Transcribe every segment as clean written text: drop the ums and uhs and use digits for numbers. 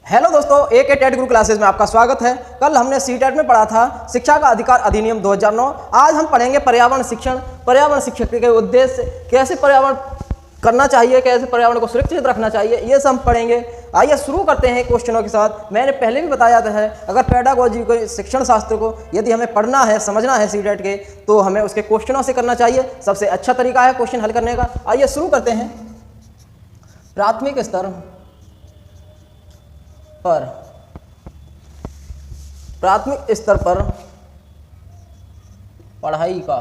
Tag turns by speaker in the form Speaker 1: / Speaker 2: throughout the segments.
Speaker 1: Hello दोस्तों, एक TET गुरु classes में आपका स्वागत है। कल हमने सीटेट में पढ़ा था शिक्षा का अधिकार अधिनियम 2009। आज हम पढ़ेंगे पर्यावरण शिक्षण। पर्यावरण शिक्षण के उद्देश्य, कैसे पर्यावरण करना चाहिए, कैसे पर्यावरण को सुरक्षित रखना चाहिए, ये सब हम पढ़ेंगे। आइए शुरू करते हैं क्वेश्चनों के साथ। मैंने पहले भी बताया था है, अगर पेडागोजी को, शिक्षण शास्त्र को यदि हमें पढ़ना है, समझना है सीटेट के, तो हमें उसके क्वेश्चनों से करना चाहिए। सबसे अच्छा तरीका है क्वेश्चन हल करने का। आइए शुरू करते हैं। प्राथमिक स्तर पर पढ़ाई का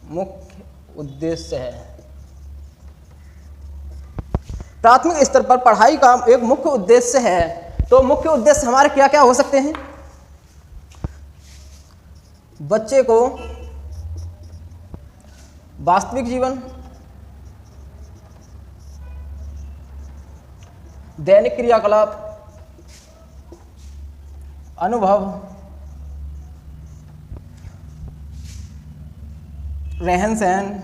Speaker 1: मुख्य उद्देश्य है। प्राथमिक स्तर पर पढ़ाई का एक मुख्य उद्देश्य है। तो मुख्य उद्देश्य हमारे क्या क्या हो सकते हैं? बच्चे को वास्तविक जीवन, दैनिक क्रियाकलाप, अनुभव, रहन सहन,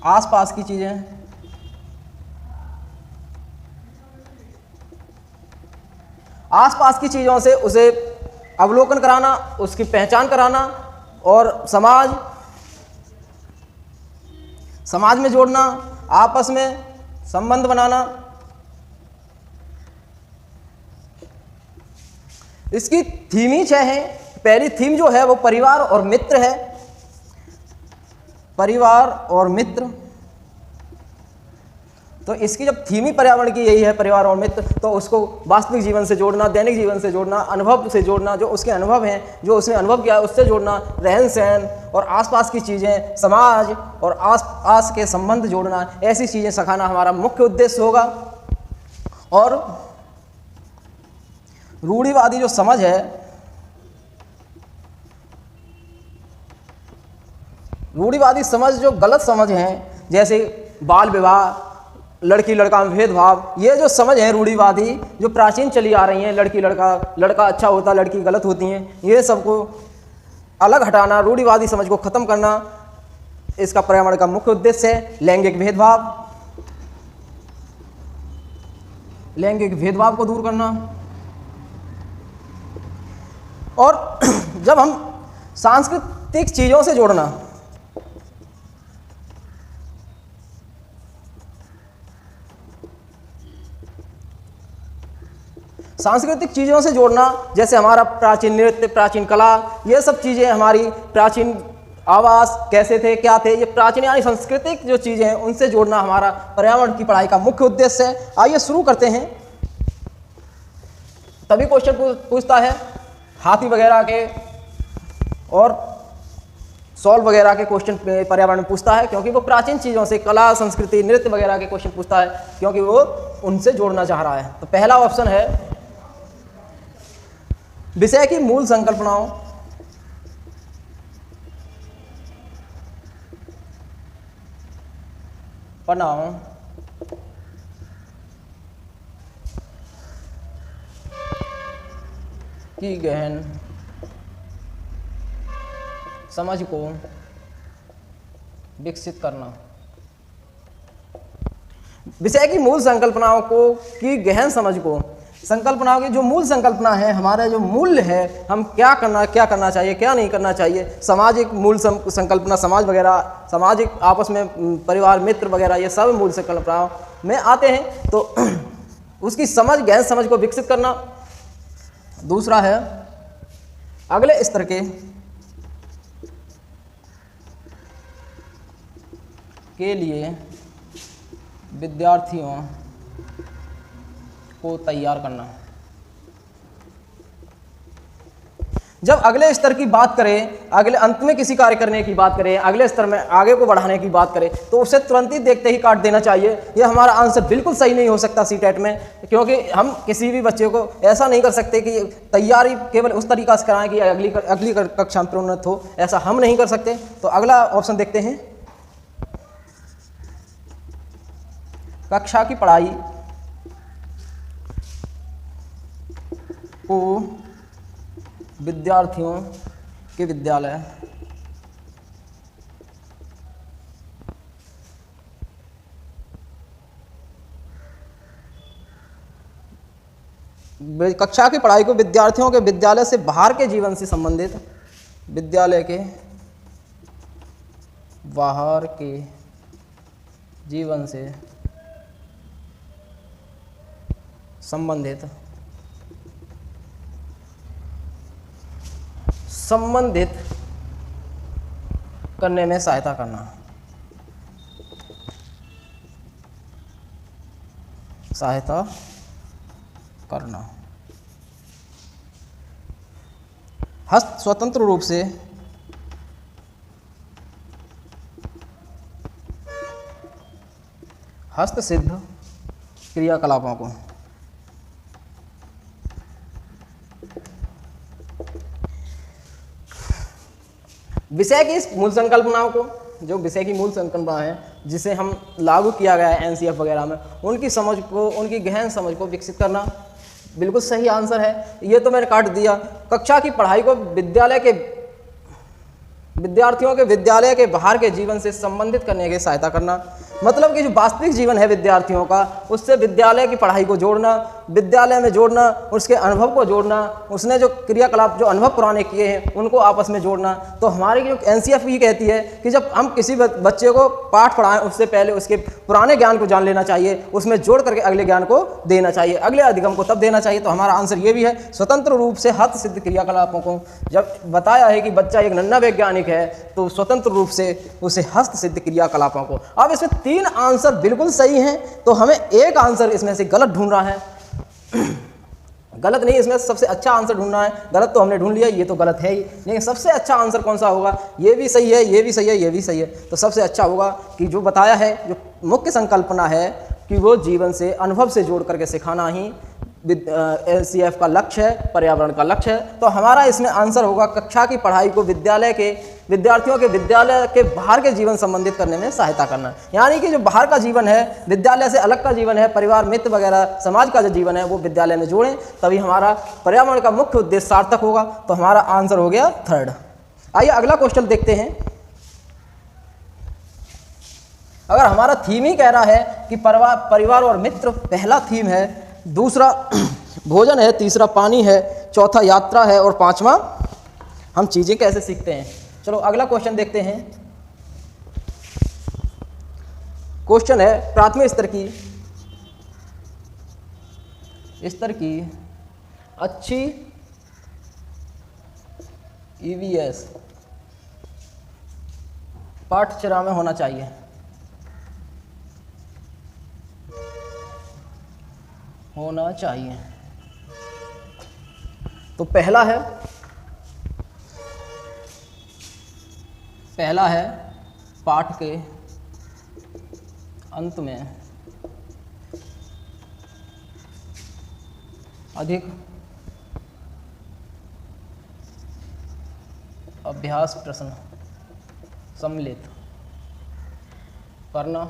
Speaker 1: आसपास की चीज़ें, आसपास की चीज़ों से उसे अवलोकन कराना, उसकी पहचान कराना, और समाज में जोड़ना, आपस में संबंध बनाना। इसकी थीम ही 6 है। पहली थीम जो है वो परिवार और मित्र है। परिवार और मित्र, तो इसकी जब थीम ही पर्यावरण की यही है, परिवार और मित्र, तो उसको वास्तविक जीवन से जोड़ना, दैनिक जीवन से जोड़ना, अनुभव से जोड़ना, जो उसके अनुभव हैं, जो उसने अनुभव किया उससे जोड़ना, रहन सहन और आसपास की चीज़ें, समाज और आसपास के संबंध जोड़ना, ऐसी चीज़ें सिखाना हमारा मुख्य उद्देश्य होगा। और रूढ़िवादी जो समझ है, रूढ़िवादी समझ जो गलत समझ है, जैसे बाल विवाह, लड़की लड़का में भेदभाव, ये जो समझ है रूढ़िवादी, जो प्राचीन चली आ रही हैं, लड़की लड़का अच्छा होता, लड़की गलत होती हैं, ये सबको अलग हटाना, रूढ़िवादी समझ को खत्म करना, इसका पर्यावरण का मुख्य उद्देश्य है। लैंगिक भेदभाव को दूर करना। और जब हम सांस्कृतिक चीज़ों से जोड़ना, सांस्कृतिक चीज़ों से जोड़ना, जैसे हमारा प्राचीन नृत्य, प्राचीन कला, ये सब चीज़ें, हमारी प्राचीन आवास कैसे थे, क्या थे, ये प्राचीन यानी सांस्कृतिक जो चीज़ें हैं, उनसे जोड़ना हमारा पर्यावरण की पढ़ाई का मुख्य उद्देश्य है। आइए शुरू करते हैं। तभी क्वेश्चन पूछता है हाथी वगैरह के और सॉल्व वगैरह के क्वेश्चन पर्यावरण में पूछता है, क्योंकि वो प्राचीन चीज़ों से, कला, संस्कृति, नृत्य वगैरह के क्वेश्चन पूछता है, क्योंकि वो उनसे जोड़ना चाह रहा है। तो पहला ऑप्शन है विषय की मूल संकल्पनाओं की गहन समझ को विकसित करना। विषय की मूल संकल्पनाओं को, की गहन समझ को, संकल्पनाओं की जो मूल संकल्पना है, हमारा जो मूल्य है, हम क्या करना चाहिए, क्या नहीं करना चाहिए, सामाजिक मूल संकल्पना, समाज वगैरह, सामाजिक आपस में परिवार, मित्र वगैरह, ये सब मूल संकल्पनाओं में आते हैं। तो उसकी समझ, गहन समझ को विकसित करना। दूसरा है अगले स्तर के लिए विद्यार्थियों को तैयार करना। जब अगले स्तर की बात करें, अगले अंत में किसी कार्य करने की बात करें, अगले स्तर में आगे को बढ़ाने की बात करें, तो उसे तुरंत ही देखते ही काट देना चाहिए। यह हमारा आंसर बिल्कुल सही नहीं हो सकता सीटेट में, क्योंकि हम किसी भी बच्चे को ऐसा नहीं कर सकते कि तैयारी केवल उस तरीका से कराएं कि अगली कक्षा में प्रोन्नत हो, ऐसा हम नहीं कर सकते। तो अगला ऑप्शन देखते हैं, कक्षा की पढ़ाई को विद्यार्थियों के विद्यालय कक्षा की पढ़ाई को विद्यार्थियों के विद्यालय से बाहर के जीवन से संबंधित, विद्यालय के बाहर के जीवन से संबंधित करने में सहायता करना, स्वतंत्र रूप से हस्तसिद्ध क्रियाकलापों को विषय की इस मूल संकल्पनाओं को, जो विषय की मूल संकल्पना है जिसे हम लागू किया गया है एनसीएफ वगैरह में, उनकी समझ को, उनकी गहन समझ को विकसित करना बिल्कुल सही आंसर है। ये तो मैंने काट दिया। कक्षा की पढ़ाई को विद्यार्थियों के विद्यालय के बाहर के जीवन से संबंधित करने की सहायता करना, मतलब कि जो वास्तविक जीवन है विद्यार्थियों का, उससे विद्यालय की पढ़ाई को जोड़ना, विद्यालय में जोड़ना, उसके अनुभव को जोड़ना, उसने जो क्रियाकलाप, जो अनुभव पुराने किए हैं उनको आपस में जोड़ना। तो हमारी जो एनसीएफ ये कहती है कि जब हम किसी बच्चे को पाठ पढ़ाएं उससे पहले उसके पुराने ज्ञान को जान लेना चाहिए, उसमें जोड़ करके अगले ज्ञान को देना चाहिए, अगले अधिगम को तब देना चाहिए। तो हमारा आंसर ये भी है, स्वतंत्र रूप से हस्तसिद्ध क्रियाकलापों को। जब बताया है कि बच्चा एक नन्हा वैज्ञानिक है तो स्वतंत्र रूप से उसे हस्तसिद्ध क्रियाकलापों को। अब इसमें 3 आंसर बिल्कुल सही हैं, तो हमें एक आंसर इसमें से गलत ढूंढना है। गलत नहीं, इसमें सबसे अच्छा आंसर ढूंढना है। गलत तो हमने ढूंढ लिया, ये तो गलत है ही, लेकिन सबसे अच्छा आंसर कौन सा होगा? ये भी सही है, ये भी सही है, ये भी सही है। तो सबसे अच्छा होगा कि जो बताया है, जो मुख्य संकल्पना है कि वो जीवन से, अनुभव से जोड़ करके सिखाना ही एनसीएफ का लक्ष्य है, पर्यावरण का लक्ष्य है। तो हमारा इसमें आंसर होगा कक्षा की पढ़ाई को विद्यार्थियों के विद्यालय के बाहर के जीवन संबंधित करने में सहायता करना। यानी कि जो बाहर का जीवन है, विद्यालय से अलग का जीवन है, परिवार, मित्र वगैरह, समाज का जो जीवन है वो विद्यालय में जोड़ें, तभी हमारा पर्यावरण का मुख्य उद्देश्य सार्थक होगा। तो हमारा आंसर हो गया 3rd। आइए अगला क्वेश्चन देखते हैं। अगर हमारा थीम ही कह रहा है कि परिवार और मित्र पहला थीम है, दूसरा भोजन है, तीसरा पानी है, चौथा यात्रा है और 5वां हम चीजें कैसे सीखते हैं। चलो अगला क्वेश्चन देखते हैं। क्वेश्चन है प्राथमिक स्तर की अच्छी ईवीएस पाठ्यक्रम में होना चाहिए। तो पहला है पाठ के अंत में अधिक अभ्यास प्रश्न सम्मिलित करना।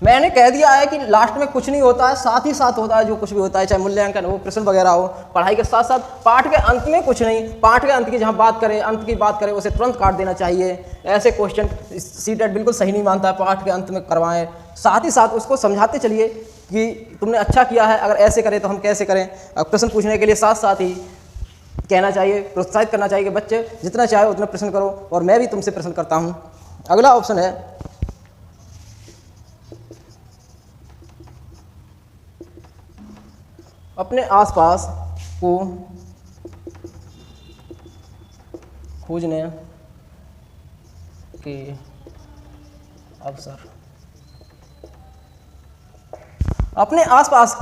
Speaker 1: मैंने कह दिया है कि लास्ट में कुछ नहीं होता है, साथ ही साथ होता है जो कुछ भी होता है, चाहे मूल्यांकन हो, प्रश्न वगैरह हो, पढ़ाई के साथ साथ पाठ के अंत में कुछ नहीं। पाठ के अंत की जहाँ बात करें, अंत की बात करें, उसे तुरंत काट देना चाहिए। ऐसे क्वेश्चन सीटेट बिल्कुल सही नहीं मानता है, पाठ के अंत में करवाएं। साथ ही साथ उसको समझाते चलिए कि तुमने अच्छा किया है, अगर ऐसे करें तो हम कैसे करें। प्रश्न पूछने के लिए साथ साथ ही कहना चाहिए, प्रोत्साहित करना चाहिए कि बच्चे जितना चाहे उतना प्रश्न करो और मैं भी तुमसे प्रश्न करता हूँ। अगला ऑप्शन है अपने आसपास को खोजने के अवसर। अपने आसपास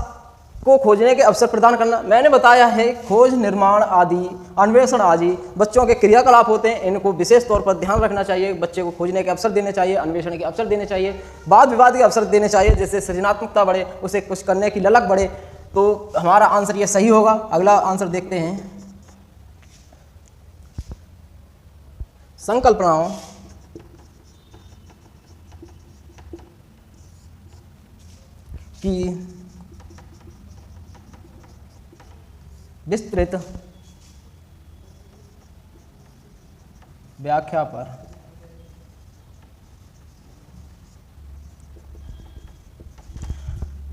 Speaker 1: को खोजने के अवसर प्रदान करना। मैंने बताया है खोज, निर्माण आदि, अन्वेषण आदि बच्चों के क्रियाकलाप होते हैं, इनको विशेष तौर पर ध्यान रखना चाहिए। बच्चे को खोजने के अवसर देने चाहिए, अन्वेषण के अवसर देने चाहिए, वाद विवाद के अवसर देने चाहिए, जिससे सृजनात्मकता बढ़े, उसे कुछ करने की ललक बढ़े। तो हमारा आंसर ये सही होगा। अगला आंसर देखते हैं। संकल्पनाओं की विस्तृत व्याख्या पर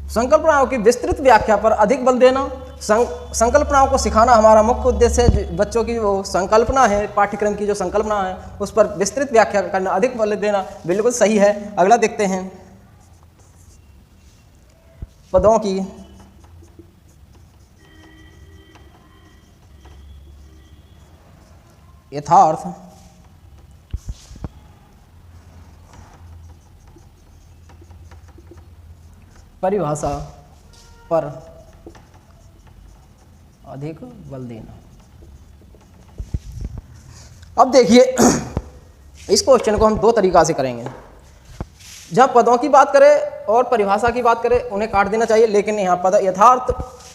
Speaker 1: संकल्पनाओं की विस्तृत व्याख्या पर अधिक बल देना। संकल्पनाओं को सिखाना हमारा मुख्य उद्देश्य है। बच्चों की वो संकल्पना है, पाठ्यक्रम की जो संकल्पना है उस पर विस्तृत व्याख्या करना, अधिक बल देना बिल्कुल सही है। अगला देखते हैं, पदों की यथार्थ परिभाषा पर अधिक बल देना। अब देखिए इस क्वेश्चन को हम दो तरीका से करेंगे। जहाँ पदों की बात करें और परिभाषा की बात करें उन्हें काट देना चाहिए, लेकिन यहाँ पद यथार्थ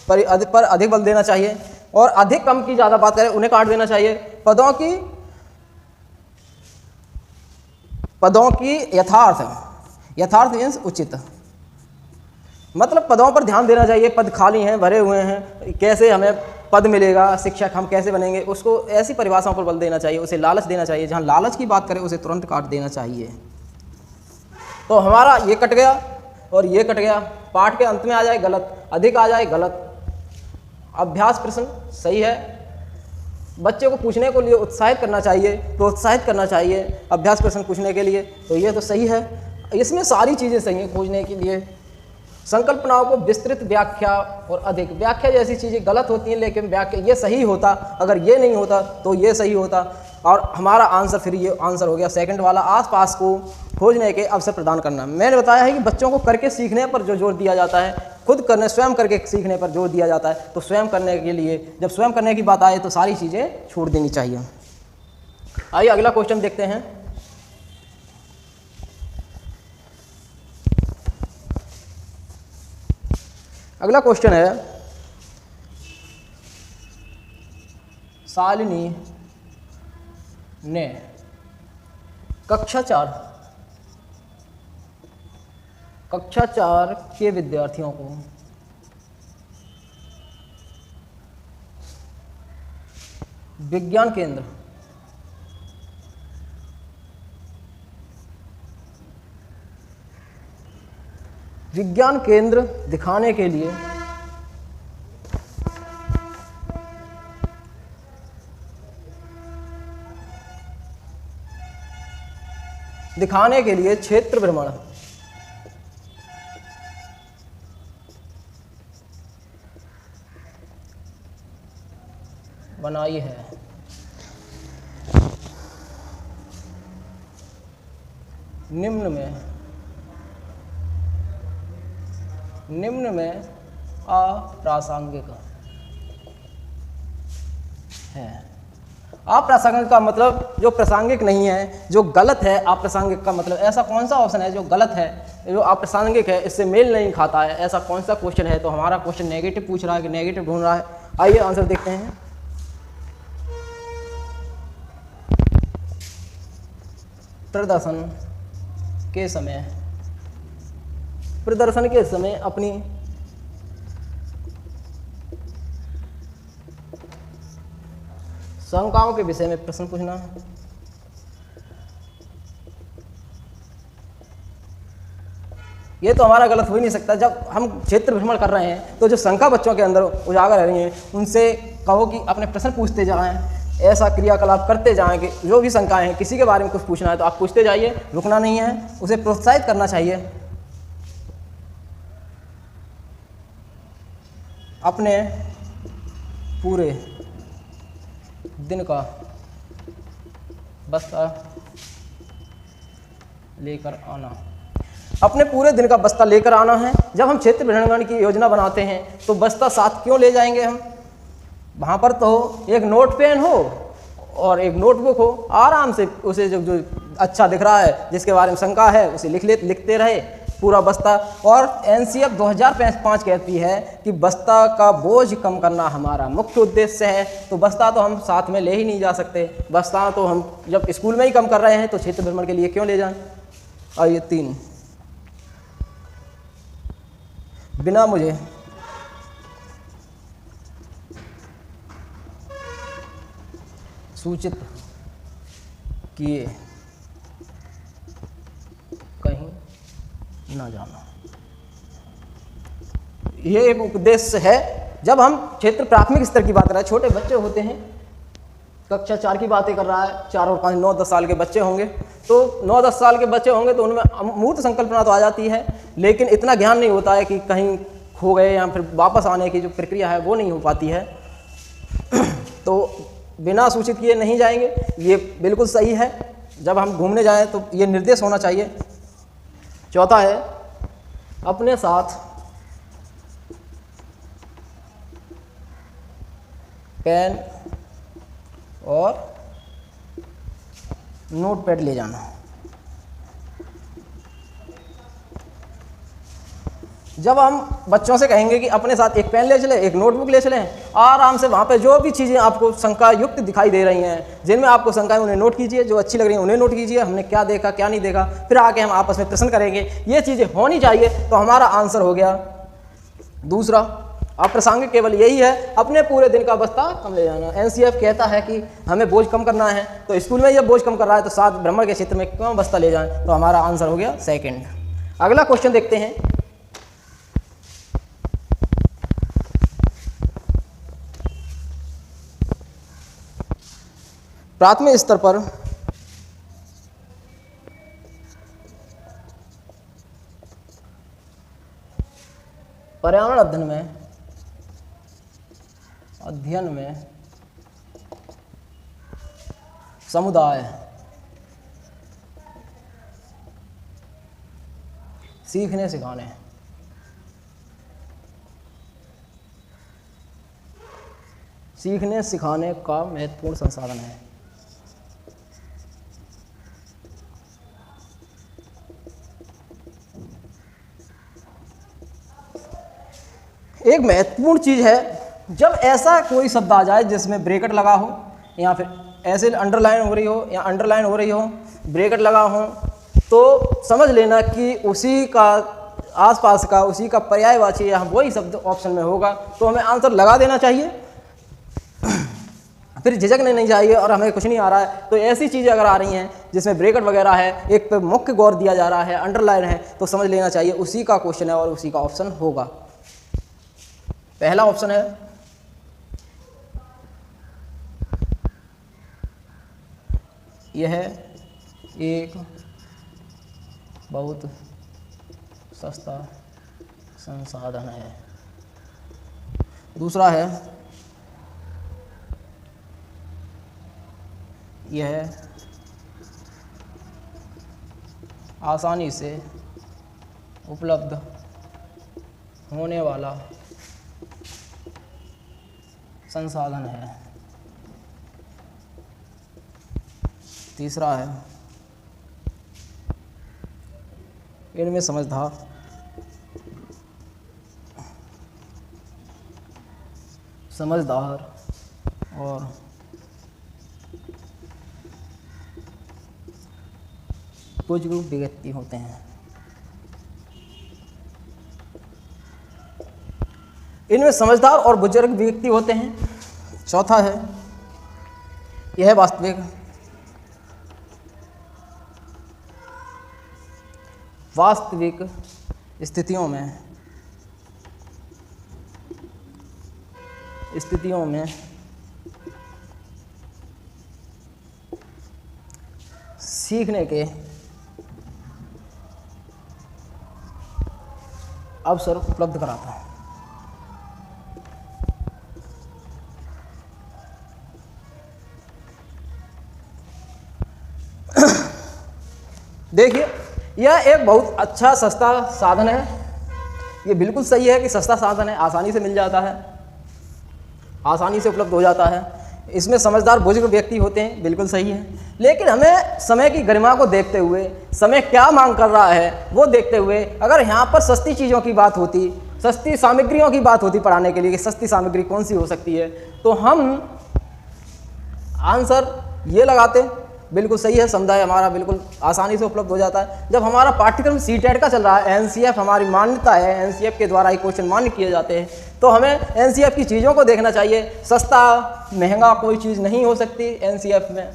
Speaker 1: पर अधिक बल देना चाहिए, और अधिक कम की ज़्यादा बात करें उन्हें काट देना चाहिए। पदों की यथार्थ मीन्स उचित, मतलब पदों पर ध्यान देना चाहिए। पद खाली हैं, भरे हुए हैं, कैसे हमें पद मिलेगा, शिक्षक हम कैसे बनेंगे, उसको ऐसी परिभाषाओं पर बल देना चाहिए, उसे लालच देना चाहिए। जहाँ लालच की बात करें उसे तुरंत काट देना चाहिए। तो हमारा ये कट गया और ये कट गया। पाठ के अंत में आ जाए गलत, अधिक आ जाए गलत। अभ्यास प्रश्न सही है, बच्चे को पूछने को लिए उत्साहित करना चाहिए, प्रोत्साहित करना चाहिए अभ्यास प्रश्न पूछने के लिए, तो ये तो सही है। इसमें सारी चीज़ें सही हैं खोजने के लिए। संकल्पनाओं को विस्तृत व्याख्या और अधिक व्याख्या जैसी चीज़ें गलत होती हैं, लेकिन व्याख्या ये सही होता, अगर ये नहीं होता तो ये सही होता। और हमारा आंसर फिर ये आंसर हो गया सेकंड वाला, आसपास को खोजने के अवसर प्रदान करना। मैंने बताया है कि बच्चों को करके सीखने पर जो जोर दिया जाता है, खुद करने स्वयं करके सीखने पर जोर दिया जाता है। तो स्वयं करने के लिए जब स्वयं करने की बात आए तो सारी चीज़ें छोड़ देनी चाहिए। आइए अगला क्वेश्चन देखते हैं। अगला क्वेश्चन है, शालिनी ने कक्षा चार के विद्यार्थियों को विज्ञान केंद्र दिखाने के लिए क्षेत्र भ्रमण बनाई है। निम्न में अप्रासंगिक है। अप्रासंगिक का मतलब जो प्रासंगिक नहीं है, जो गलत है। अप्रासंगिक का मतलब ऐसा कौन सा ऑप्शन है जो गलत है, जो अप्रासंगिक है, इससे मेल नहीं खाता है, ऐसा कौन सा क्वेश्चन है। तो हमारा क्वेश्चन नेगेटिव पूछ रहा है कि नेगेटिव ढूंढ रहा है। आइए आंसर देखते हैं। प्रदर्शन के समय अपनी शंकाओं के विषय में प्रश्न पूछना। ये तो हमारा गलत हो ही नहीं सकता। जब हम क्षेत्र भ्रमण कर रहे हैं तो जो शंका बच्चों के अंदर उजागर रह रही हैं उनसे कहो कि अपने प्रश्न पूछते जाएं, ऐसा क्रियाकलाप करते जाएं कि जो भी शंकाएं हैं, किसी के बारे में कुछ पूछना है तो आप पूछते जाइए, रुकना नहीं है, उसे प्रोत्साहित करना चाहिए। अपने पूरे दिन का बस्ता लेकर आना। अपने पूरे दिन का बस्ता लेकर आना है। जब हम क्षेत्र भ्रमण की योजना बनाते हैं तो बस्ता साथ क्यों ले जाएंगे हम? वहाँ पर तो एक नोट पेन हो और एक नोटबुक हो, आराम से उसे जो अच्छा दिख रहा है, जिसके बारे में शंका है, उसे लिखते रहे पूरा बस्ता। और NCF 2005 कहती है कि बस्ता का बोझ कम करना हमारा मुख्य उद्देश्य है। तो बस्ता तो हम साथ में ले ही नहीं जा सकते। बस्ता तो हम जब स्कूल में ही कम कर रहे हैं तो क्षेत्र भ्रमण के लिए क्यों ले जाएं। और ये 3, बिना मुझे सूचित किए कहीं ना जाना। ये एक उद्देश्य है जब हम क्षेत्र प्राथमिक स्तर की बात कर रहे हैं, छोटे बच्चे होते हैं, कक्षा 4 की बातें कर रहा है, 4 और 5 9-10 साल के बच्चे होंगे, तो 9-10 साल के बच्चे होंगे तो उनमें अमूर्त संकल्पना तो आ जाती है, लेकिन इतना ज्ञान नहीं होता है कि कहीं खो गए या फिर वापस आने की जो प्रक्रिया है वो नहीं हो पाती है। तो बिना सूचित किए नहीं जाएंगे, ये बिल्कुल सही है। जब हम घूमने जाएं तो ये निर्देश होना चाहिए। चौथा है अपने साथ पेन और नोटपैड ले जाना। जब हम बच्चों से कहेंगे कि अपने साथ एक पेन ले चलें, एक नोटबुक ले चलें, आराम से वहाँ पे जो भी चीज़ें आपको शंका युक्त दिखाई दे रही हैं, जिनमें आपको शंका है उन्हें नोट कीजिए, जो अच्छी लग रही हैं उन्हें नोट कीजिए, हमने क्या देखा क्या नहीं देखा, फिर आके हम आपस में प्रश्न करेंगे। ये चीज़ें होनी चाहिए, तो हमारा आंसर हो गया दूसरा। अप्रासंगिक केवल यही है, अपने पूरे दिन का बस्ता कम ले जाना। एनसीएफ कहता है कि हमें बोझ कम करना है, तो स्कूल में ये बोझ कम कर रहा है, तो साथ भ्रमण के क्षेत्र में क्यों बस्ता ले जाएं, तो हमारा आंसर हो गया सेकंड। अगला क्वेश्चन देखते हैं। प्राथमिक स्तर पर पर्यावरण अध्ययन में समुदाय सीखने सिखाने का महत्वपूर्ण संसाधन है। एक महत्वपूर्ण चीज़ है, जब ऐसा कोई शब्द आ जाए जिसमें ब्रैकेट लगा हो या फिर ऐसे अंडरलाइन हो रही हो या अंडरलाइन हो रही हो, ब्रैकेट लगा हो, तो समझ लेना कि उसी का आसपास का उसी का पर्यायवाची या वही शब्द ऑप्शन में होगा, तो हमें आंसर लगा देना चाहिए, फिर झिझकने नहीं चाहिए। और हमें कुछ नहीं आ रहा है तो ऐसी चीज़ें अगर आ रही हैं जिसमें ब्रैकेट वगैरह है, एक पे मुख्य गौर दिया जा रहा है, अंडरलाइन है, तो समझ लेना चाहिए उसी का क्वेश्चन है और उसी का ऑप्शन होगा। पहला ऑप्शन है यह एक बहुत सस्ता संसाधन है। दूसरा है यह आसानी से उपलब्ध होने वाला संसाधन है। तीसरा है इनमें समझदार और बुजुर्ग व्यक्ति होते हैं। इनमें समझदार और बुजुर्ग व्यक्ति होते हैं। चौथा है यह वास्तविक स्थितियों में सीखने के अवसर उपलब्ध कराता है। देखिए, यह एक बहुत अच्छा सस्ता साधन है। ये बिल्कुल सही है कि सस्ता साधन है, आसानी से मिल जाता है, आसानी से उपलब्ध हो जाता है। इसमें समझदार बुजुर्ग व्यक्ति होते हैं, बिल्कुल सही है। लेकिन हमें समय की गरिमा को देखते हुए, समय क्या मांग कर रहा है वो देखते हुए, अगर यहाँ पर सस्ती चीज़ों की बात होती, सस्ती सामग्रियों की बात होती पढ़ाने के लिए कि सस्ती सामग्री कौन सी हो सकती है, तो हम आंसर ये लगाते। बिल्कुल सही है, समुदाय हमारा बिल्कुल आसानी से उपलब्ध हो जाता है। जब हमारा पाठ्यक्रम सीटेट का चल रहा है, एनसीएफ हमारी मान्यता है, एनसीएफ के द्वारा ही क्वेश्चन मान्य किए जाते हैं, तो हमें एनसीएफ की चीज़ों को देखना चाहिए। सस्ता महंगा कोई चीज़ नहीं हो सकती एनसीएफ में,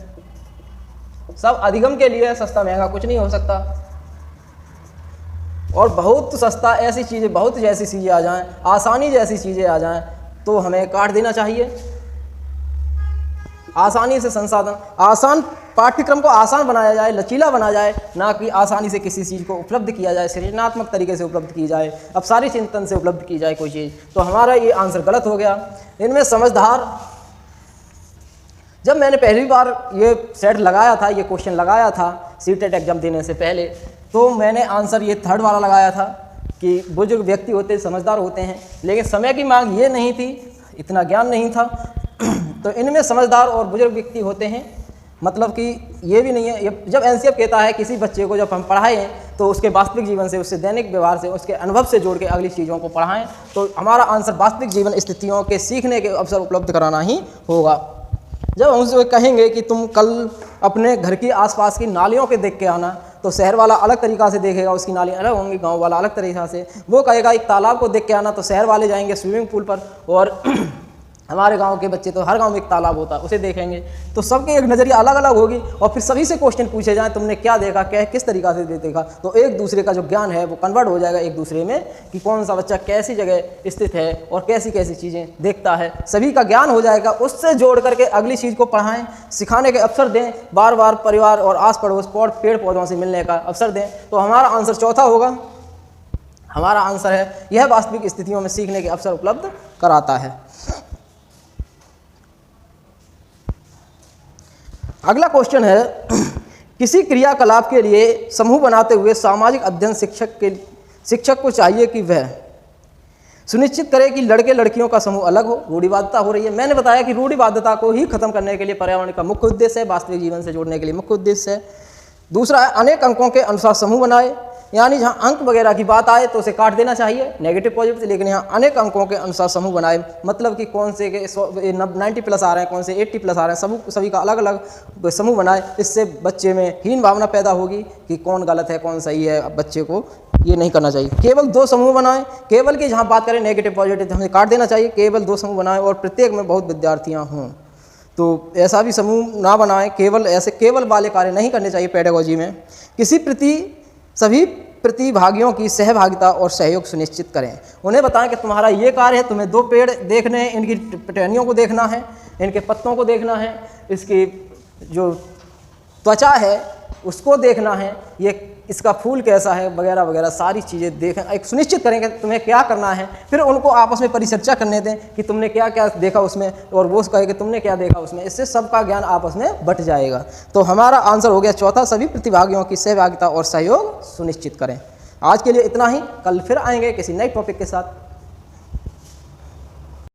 Speaker 1: सब अधिगम के लिए सस्ता महंगा कुछ नहीं हो सकता। और बहुत सस्ता ऐसी चीज़ें, बहुत जैसी चीज़ें आ जाएं, आसानी जैसी चीज़ें आ जाएं, तो हमें काट देना चाहिए। आसानी से संसाधन, आसान पाठ्यक्रम को आसान बनाया जाए, लचीला बनाया जाए, ना कि आसानी से किसी चीज़ को उपलब्ध किया जाए, सृजनात्मक तरीके से उपलब्ध की जाए, अब सारी चिंतन से उपलब्ध की जाए कोई चीज़, तो हमारा ये आंसर गलत हो गया। इनमें समझदार, जब मैंने पहली बार ये सेट लगाया था, ये क्वेश्चन लगाया था सीटेट एग्जाम देने से पहले, तो मैंने आंसर ये थर्ड वाला लगाया था कि बुजुर्ग व्यक्ति होते हैं, समझदार होते हैं, लेकिन समय की मांग ये नहीं थी, इतना ज्ञान नहीं था। तो इनमें समझदार और बुजुर्ग व्यक्ति होते हैं, मतलब कि ये भी नहीं है। जब एनसीएफ कहता है किसी बच्चे को जब हम पढ़ाएं तो उसके वास्तविक जीवन से, उससे दैनिक व्यवहार से, उसके अनुभव से जोड़ के अगली चीज़ों को पढ़ाएं, तो हमारा आंसर वास्तविक जीवन स्थितियों के सीखने के अवसर उपलब्ध कराना ही होगा। जब हम उसे कहेंगे कि तुम कल अपने घर की आसपास की नालियों के देख के आना, तो शहर वाला अलग तरीक़ा से देखेगा, उसकी नालियाँ अलग होंगी, गांव वाला अलग तरीक़ा से। वो कहेगा एक तालाब को देख के आना, तो शहर वाले जाएंगे स्विमिंग पूल पर, और हमारे गांव के बच्चे तो हर गांव में एक तालाब होता है उसे देखेंगे। तो सबके एक नज़रिया अलग अलग होगी, और फिर सभी से क्वेश्चन पूछे जाएँ तुमने क्या देखा, क्या किस तरीक़ा से देखा, तो एक दूसरे का जो ज्ञान है वो कन्वर्ट हो जाएगा एक दूसरे में, कि कौन सा बच्चा कैसी जगह स्थित है और कैसी कैसी चीज़ें देखता है, सभी का ज्ञान हो जाएगा। उससे जोड़ करके अगली चीज़ को पढ़ाएँ, सिखाने के अवसर दें, बार बार परिवार और आस पड़ोस पेड़ पौधों से मिलने का अवसर दें। तो हमारा आंसर चौथा होगा। हमारा आंसर है यह वास्तविक स्थितियों में सीखने के अवसर उपलब्ध कराता है। अगला क्वेश्चन है, किसी क्रियाकलाप के लिए समूह बनाते हुए सामाजिक अध्ययन शिक्षक को चाहिए कि वह सुनिश्चित करे कि लड़के लड़कियों का समूह अलग हो। रूढ़िवादिता हो रही है। मैंने बताया कि रूढ़िवादिता को ही खत्म करने के लिए पर्यावरण का मुख्य उद्देश्य है, वास्तविक जीवन से जोड़ने के लिए मुख्य उद्देश्य है। दूसरा है, अनेक अंकों के अनुसार समूह बनाए, यानी जहाँ अंक वगैरह की बात आए तो उसे काट देना चाहिए नेगेटिव पॉजिटिव से, लेकिन यहाँ अनेक अंकों के अनुसार समूह बनाए, मतलब कि कौन से के 90+ आ रहे हैं, कौन से 80+ आ रहे हैं, सभी का अलग अलग समूह बनाए। इससे बच्चे में हीन भावना पैदा होगी कि कौन गलत है कौन सही है। बच्चे को ये नहीं करना चाहिए। केवल 2 समूह बनाएं, केवल की जहाँ बात करें नेगेटिव पॉजिटिव हमें काट देना चाहिए। केवल 2 समूह बनाएं और प्रत्येक में बहुत विद्यार्थियाँ हों, तो ऐसा भी समूह ना बनाएं। केवल वाले कार्य नहीं करने चाहिए पेडागोजी में। सभी प्रतिभागियों की सहभागिता और सहयोग सुनिश्चित करें। उन्हें बताएं कि तुम्हारा ये कार्य है, तुम्हें 2 पेड़ देखने हैं, इनकी टहनियों को देखना है, इनके पत्तों को देखना है, इसकी जो त्वचा है उसको देखना है, ये इसका फूल कैसा है वगैरह वगैरह सारी चीज़ें देखें। एक सुनिश्चित करें कि तुम्हें क्या करना है। फिर उनको आपस में परिचर्चा करने दें कि तुमने क्या क्या देखा उसमें, और वो कहे कि तुमने क्या देखा उसमें। इससे सबका ज्ञान आपस में बट जाएगा। तो हमारा आंसर हो गया चौथा, सभी प्रतिभागियों की सहभागिता और सहयोग सुनिश्चित करें। आज के लिए इतना ही, कल फिर आएंगे किसी नए टॉपिक के साथ।